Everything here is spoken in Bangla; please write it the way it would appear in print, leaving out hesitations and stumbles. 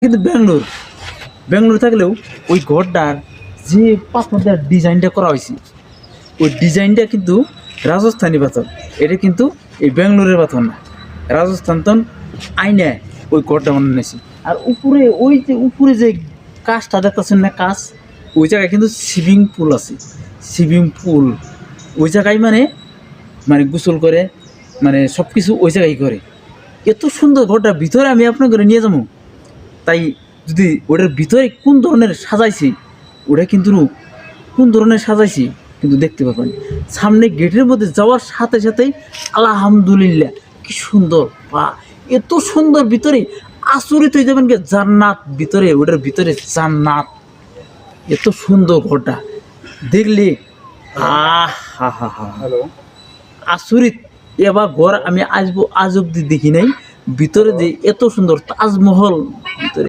কিন্তু ব্যাঙ্গালোর থাকলেও ওই ঘরটার যে পাথরটার ডিজাইনটা করা হয়েছে ওই ডিজাইনটা কিন্তু রাজস্থানী পাথর। এটা কিন্তু এই ব্যাঙ্গালোরের পাথর না, রাজস্থান তো আইনায় ওই ঘরটা বানিয়েছে। আর উপরে ওই যে উপরে যে কাজটা দেখতেছেন না, কাজ ওই জায়গায় কিন্তু সুইমিং পুল আছে। সুইমিং পুল ওই জায়গায় মানে মানে গোসল করে, মানে সব কিছু ওই জায়গায় করে। এত সুন্দর ঘরটার ভিতরে আমি আপনাকে নিয়ে যাবো। তাই যদি ওটার ভিতরে কোন ধরনের সাজাইছি, ওটা কিন্তু কোন ধরনের সাজাইছি কিন্তু দেখতে পাবেন। সামনে গেটের মধ্যে যাওয়ার সাথে সাথেই আলহামদুলিল্লাহ কি সুন্দর, বা এত সুন্দর ভিতরে আচরিত হয়ে যাবেন। জান্নাত ভিতরে, ওটার ভিতরে জান্নাত। এত সুন্দর ঘরটা দেখলে হা হা হা আচরিত। এবার ঘর আমি আজ অব্দি দেখি নাই ভিতরে যে এত সুন্দর তাজমহল ভিতরে।